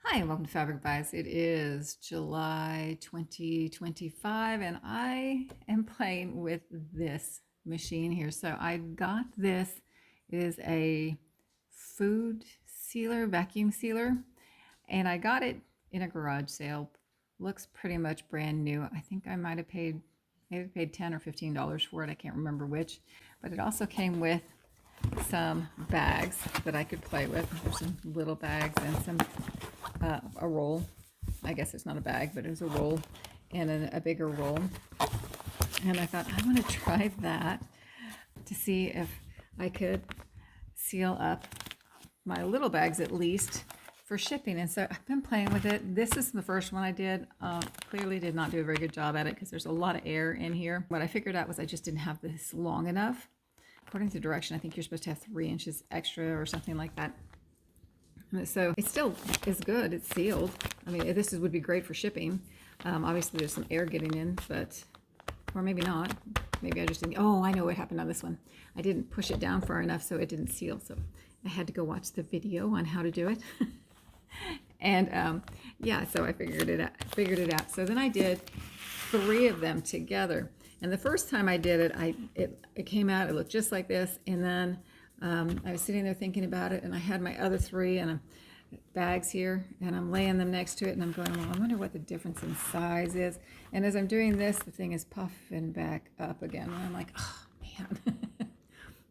Hi, and welcome to Fabric Bites. It is July 2025, and I am playing with this machine here. So I got this. It is a food sealer, vacuum sealer, and I got it in a garage sale. Looks pretty much brand new. I think I might have paid maybe paid $10 or $15 for it. I can't remember which, but it also came with some bags that I could play with. There's some little bags and some a roll. I guess it's not a bag, but it was a roll and a bigger roll. And I thought, I want to try that to see if I could seal up my little bags at least for shipping. And so I've been playing with it. This is the first one I did. Clearly did not do a very good job at it because there's a lot of air in here. What I figured out was I just didn't have this long enough. According to the direction, I think you're supposed to have 3 inches extra or something like that. So it still is good. It's sealed. I mean, this would be great for shipping. Obviously, there's some air getting in, but, or maybe not. Maybe I just didn't. Oh, I know what happened on this one. I didn't push it down far enough, so it didn't seal. So I had to go watch the video on how to do it. And yeah, so I figured it out. So then I did 3 of them together. And the first time I did it, it came out. It looked just like this, and then I was sitting there thinking about it, and I had my other 3 and bags here, and I'm laying them next to it, and I'm going, well, I wonder what the difference in size is. And as I'm doing this, the thing is puffing back up again, and I'm like, oh man,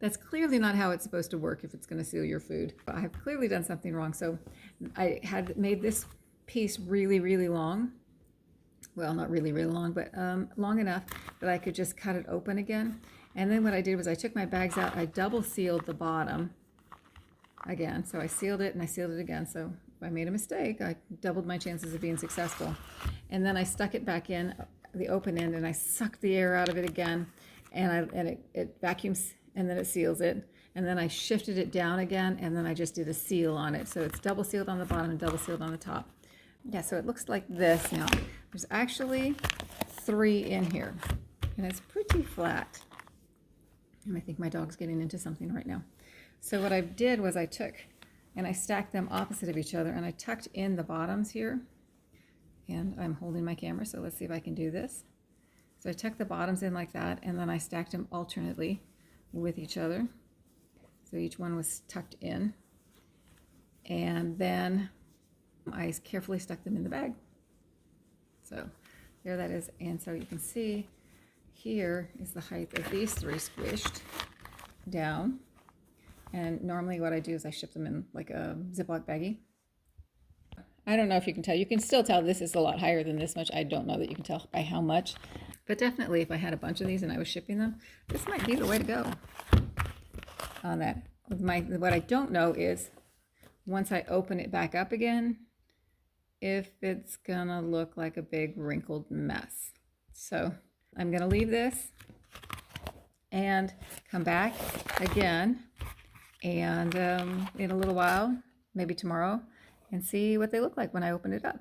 that's clearly not how it's supposed to work if it's going to seal your food. I have clearly done something wrong. So I had made this piece really, really long. Well, not really, really long, but long enough that I could just cut it open again. And then what I did was I took my bags out, I double sealed the bottom again. So I sealed it and I sealed it again. So if I made a mistake, I doubled my chances of being successful. And then I stuck it back in the open end and I sucked the air out of it again. And it vacuums and then it seals it. And then I shifted it down again and then I just did a seal on it. So it's double sealed on the bottom and double sealed on the top. Yeah, so it looks like this now. There's actually 3 in here and it's pretty flat. And I think my dog's getting into something right now. So what I did was I took and I stacked them opposite of each other and I tucked in the bottoms here. And I'm holding my camera, so let's see if I can do this. So I tucked the bottoms in like that and then I stacked them alternately with each other. So each one was tucked in. And then I carefully stuck them in the bag. So there that is. And so you can see here is the height of these 3 squished down. And normally what I do is I ship them in like a Ziploc baggie. I don't know if you can tell. You can still tell this is a lot higher than this much. I don't know that you can tell by how much. But definitely if I had a bunch of these and I was shipping them, this might be the way to go on that. What I don't know is once I open it back up again, if it's gonna look like a big wrinkled mess. So I'm gonna leave this and come back again and in a little while, maybe tomorrow, and see what they look like when I open it up.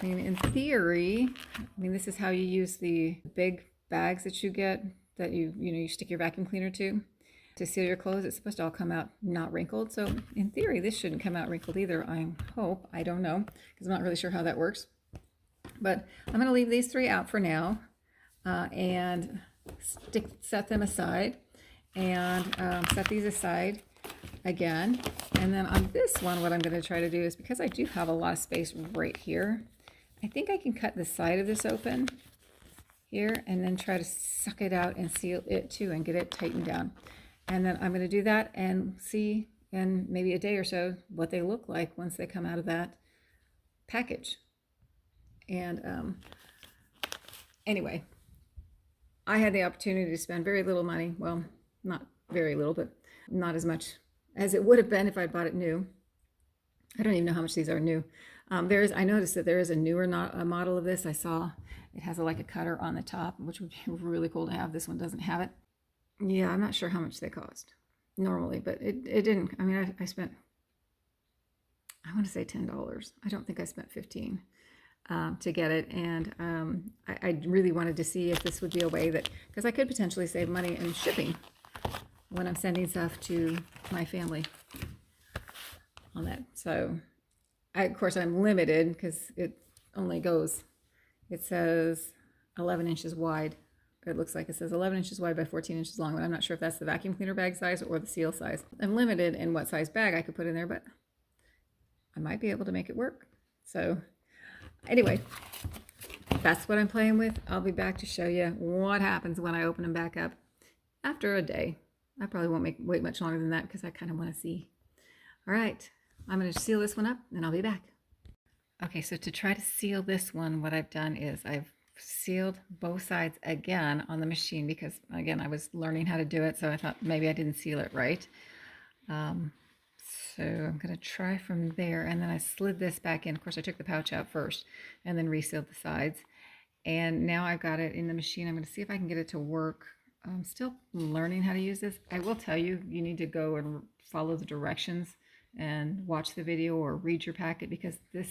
I mean, in theory, this is how you use the big bags that you get that you stick your vacuum cleaner to seal your clothes. It's supposed to all come out not wrinkled. So in theory, this shouldn't come out wrinkled either. I hope. I don't know because I'm not really sure how that works. But I'm going to leave these 3 out for now and set them aside and set these aside again. And then on this one, what I'm going to try to do is, because I do have a lot of space right here, I think I can cut the side of this open here and then try to suck it out and seal it too and get it tightened down. And then I'm going to do that and see in maybe a day or so what they look like once they come out of that package. And anyway, I had the opportunity to spend very little money. Well, not very little, but not as much as it would have been if I bought it new. I don't even know how much these are new. I noticed that there is a newer model of this. I saw it has like a cutter on the top, which would be really cool to have. This one doesn't have it. Yeah, I'm not sure how much they cost normally, but it didn't. I mean, I spent, I want to say $10. I don't think I spent 15 to get it. And I really wanted to see if this would be a way that, because I could potentially save money in shipping when I'm sending stuff to my family on that. So of course, I'm limited because it only goes, it says 11 inches wide. It looks like it says 11 inches wide by 14 inches long, but I'm not sure if that's the vacuum cleaner bag size or the seal size. I'm limited in what size bag I could put in there, but I might be able to make it work. So anyway, that's what I'm playing with. I'll be back to show you what happens when I open them back up after a day. I probably won't wait much longer than that because I kind of want to see. All right, I'm going to seal this one up and I'll be back. Okay, so to try to seal this one, what I've done is I've sealed both sides again on the machine because, again, I was learning how to do it, so I thought maybe I didn't seal it right. So I'm going to try from there, and then I slid this back in. Of course, I took the pouch out first and then resealed the sides. And now I've got it in the machine. I'm going to see if I can get it to work. I'm still learning how to use this. I will tell you, you need to go and follow the directions and watch the video or read your packet because this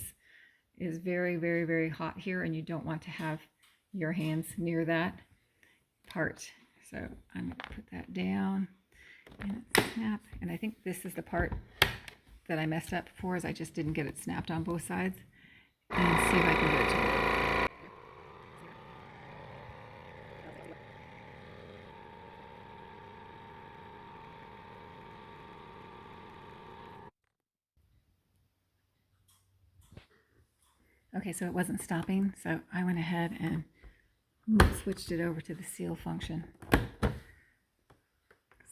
is very, very, very hot here and you don't want to have your hands near that part. So I'm going to put that down and snap. And I think this is the part that I messed up before, is I just didn't get it snapped on both sides. And see if I can get it to work. Okay, so it wasn't stopping, so I went ahead and switched it over to the seal function.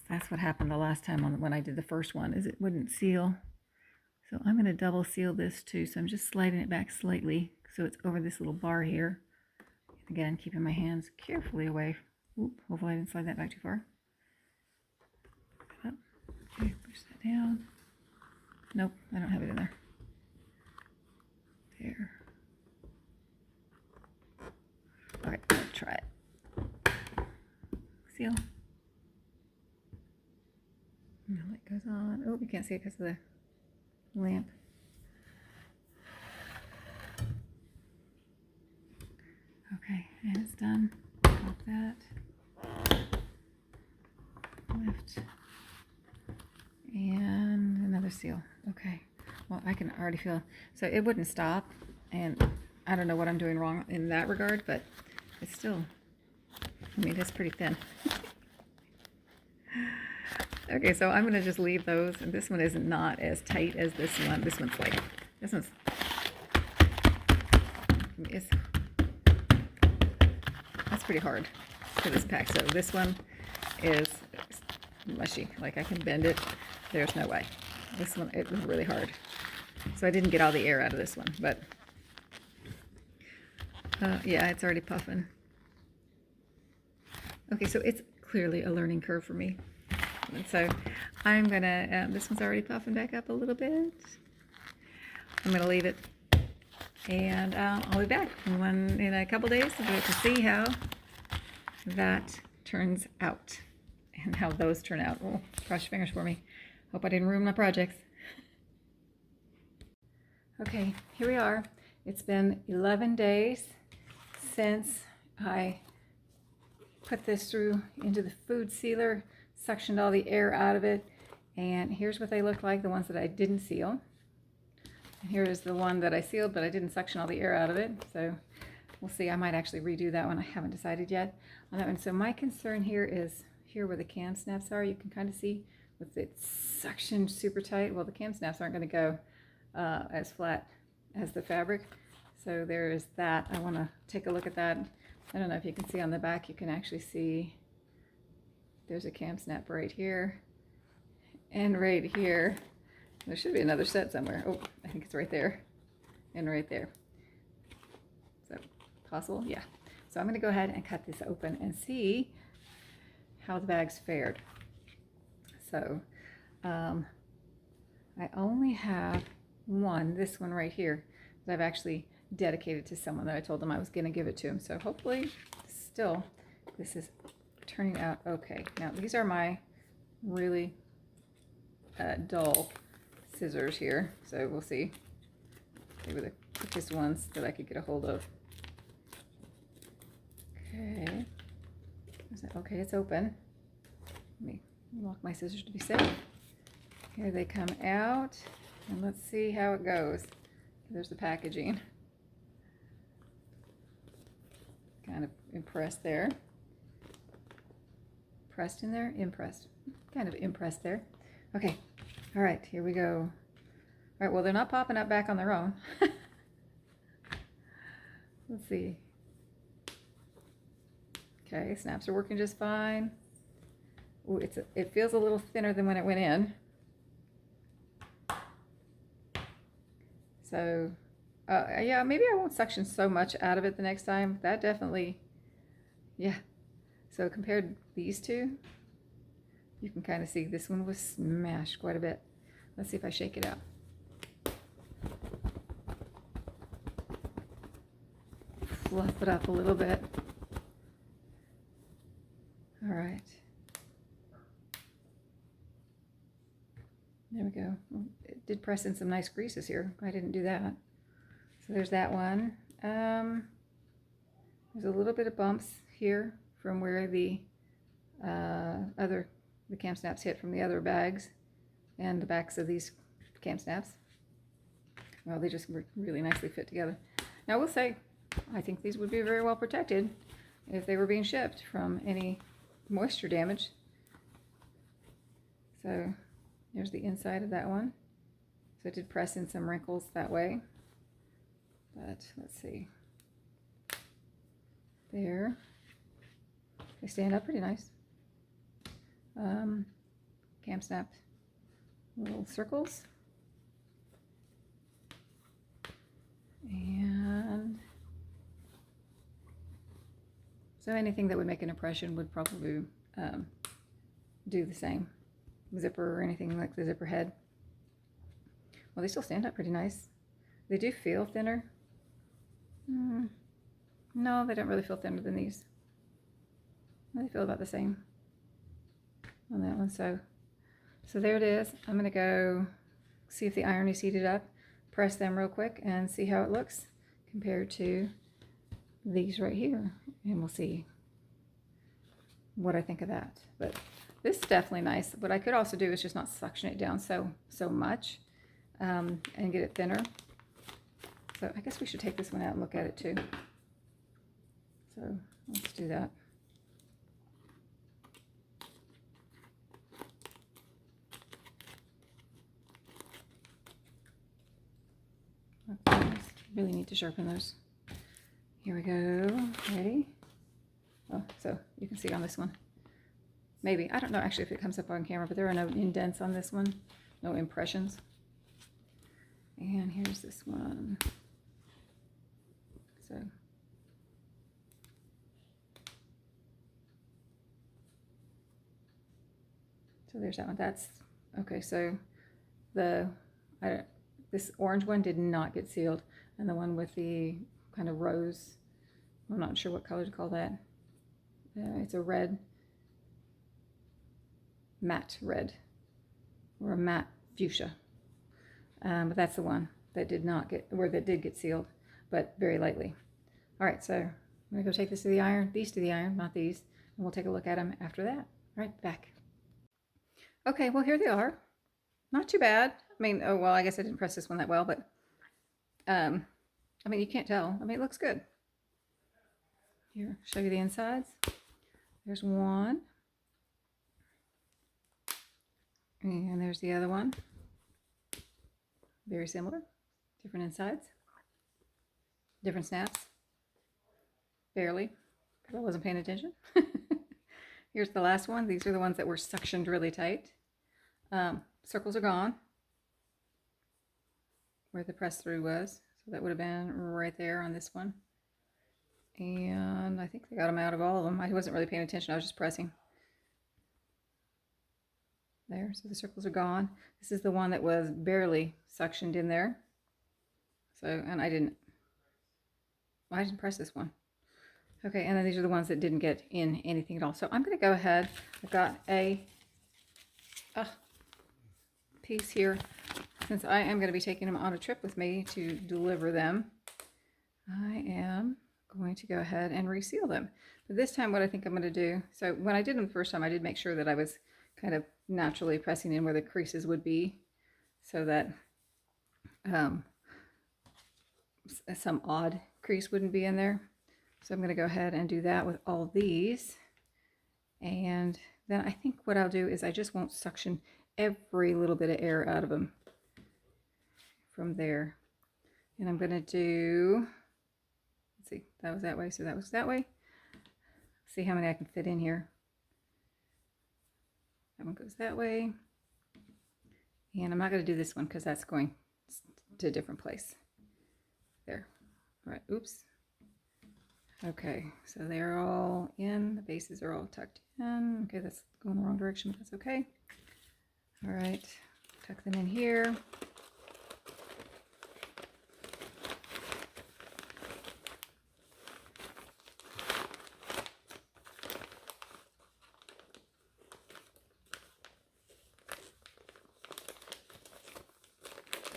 That's what happened the last time when I did the first one, is it wouldn't seal. So I'm going to double seal this too. So I'm just sliding it back slightly so it's over this little bar here. Again, keeping my hands carefully away. Oop, hopefully I didn't slide that back too far. Up. Okay, push that down. Nope, I don't have it in there. There. All right, let's try it. Seal. No, light goes on. Oh, you can't see it because of the lamp. Okay, and it's done. Pop that. Lift. And another seal. Okay. Well, I can already feel, so it wouldn't stop, and I don't know what I'm doing wrong in that regard, but it's still, I mean, it's pretty thin. Okay, so I'm going to just leave those, and this one is not as tight as this one. This one's like, this one's, that's pretty hard for this pack. So this one is mushy, like I can bend it. There's no way. This one, it was really hard. So I didn't get all the air out of this one, but yeah, it's already puffing. Okay, so it's clearly a learning curve for me. And so I'm gonna, this one's already puffing back up a little bit. I'm gonna leave it, and I'll be back in a couple days to see how that turns out and how those turn out. Oh, cross your fingers for me. Hope I didn't ruin my projects. Okay, here we are. It's been 11 days since I put this through into the food sealer, suctioned all the air out of it, and here's what they look like, the ones that I didn't seal. And here is the one that I sealed, but I didn't suction all the air out of it, so we'll see. I might actually redo that one. I haven't decided yet on that one. So my concern here is here where the cam snaps are. You can kind of see with it suctioned super tight. Well, the cam snaps aren't going to go as flat as the fabric. So there is that. I want to take a look at that. I don't know if you can see on the back, you can actually see there's a cam snap right here and right here. There should be another set somewhere. Oh, I think it's right there and right there. So possible? Yeah. So I'm going to go ahead and cut this open and see how the bag's fared. So I only have one, this one right here, that I've actually dedicated to someone that I told them I was going to give it to him. So hopefully still this is turning out okay. Now these are my really dull scissors here, so we'll see. They were the quickest ones that I could get a hold of. Okay, okay, it's open. Let me lock my scissors to be safe. Here they come out, and let's see how it goes. There's the packaging. Kind of impressed there. Pressed in there? Impressed. Kind of impressed there. Okay. All right, here we go. All right, well, they're not popping up back on their own. Let's see. Okay, snaps are working just fine. Ooh, it feels a little thinner than when it went in. So, yeah, maybe I won't suction so much out of it the next time. That definitely, yeah. So compared these two, you can kind of see this one was smashed quite a bit. Let's see if I shake it out. Fluff it up a little bit. All right. There we go. It did press in some nice greases here. I didn't do that. So there's that one. There's a little bit of bumps here from where the cam snaps hit from the other bags and the backs of these cam snaps. Well, they just were really nicely fit together. Now I will say, I think these would be very well protected if they were being shipped from any moisture damage. So there's the inside of that one. So it did press in some wrinkles that way. But let's see. There. They stand up pretty nice. Cam snap little circles. And so anything that would make an impression would probably do the same. Zipper or anything like the zipper head. Well, they still stand up pretty nice. They do feel thinner. No, they don't really feel thinner than these. They feel about the same on that one. So there it is. I'm going to go see if the iron is heated up, press them real quick, and see how it looks compared to these right here. And we'll see what I think of that. But this is definitely nice. What I could also do is just not suction it down so much and get it thinner. So I guess we should take this one out and look at it too. So let's do that. Okay, really need to sharpen those. Here we go. Ready? Oh, so you can see on this one. Maybe. I don't know actually if it comes up on camera, but there are no indents on this one. No impressions. And here's this one. So there's that one. That's okay. So this orange one did not get sealed, and the one with the kind of rose, I'm not sure what color to call that. It's a red, matte red, or a matte fuchsia. But that's the one that did not get, or that did get sealed, but very lightly. All right, so I'm gonna go take this to the iron, these to the iron, not these, and we'll take a look at them after that. All right, back. Okay, well, here they are. Not too bad. I mean, oh, well, I guess I didn't press this one that well, but, I mean, you can't tell. I mean, it looks good. Here, show you the insides. There's one. And there's the other one. Very similar. Different insides. Different snaps. Barely, because I wasn't paying attention. Here's the last one. These are the ones that were suctioned really tight. Circles are gone where the press through was. So that would have been right there on this one. And I think they got them out of all of them. I wasn't really paying attention. I was just pressing. There, so the circles are gone. This is the one that was barely suctioned in there. So, and I didn't press this one. Okay, and then these are the ones that didn't get in anything at all. So I'm going to go ahead. I've got a piece here. Since I am going to be taking them on a trip with me to deliver them, I am going to go ahead and reseal them. But this time what I think I'm going to do, so when I did them the first time, I did make sure that I was kind of naturally pressing in where the creases would be so that some odd crease wouldn't be in there. So I'm going to go ahead and do that with all these. And then I think what I'll do is I just won't suction every little bit of air out of them from there. And I'm going to do, let's see, that was that way, so that was that way. See how many I can fit in here. That one goes that way. And I'm not going to do this one because that's going to a different place. There. All right, oops. Okay, so they're all in. The bases are all tucked in. Okay, that's going the wrong direction, but that's okay. All right, tuck them in here.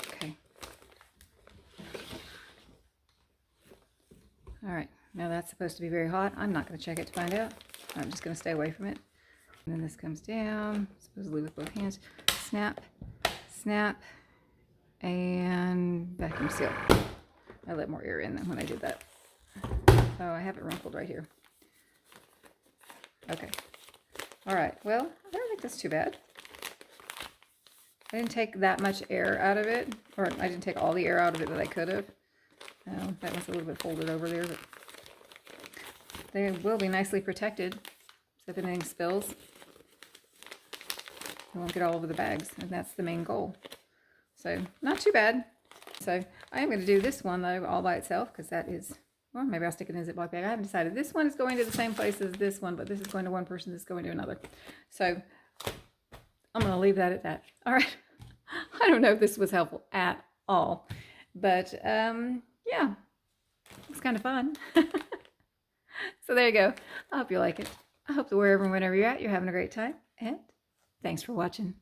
Okay. All right, now that's supposed to be very hot. I'm not going to check it to find out. I'm just going to stay away from it. And then this comes down, supposedly with both hands. Snap, snap, and vacuum seal. I let more air in than when I did that. Oh, I have it rumpled right here. Okay. All right. Well, I don't think that's too bad. I didn't take that much air out of it, or I didn't take all the air out of it that I could have. That was a little bit folded over there, but they will be nicely protected. So if anything spills, it won't get all over the bags, and that's the main goal. So not too bad. So I am going to do this one though all by itself, because that is, well, maybe I'll stick it in a Ziploc bag. I haven't decided. This one is going to the same place as this one, but this is going to one person, this is going to another. So I'm going to leave that at that. All right. I don't know if this was helpful at all, but yeah, it's kind of fun. So there you go. I hope you like it. I hope that wherever and whenever you're at, you're having a great time, and thanks for watching.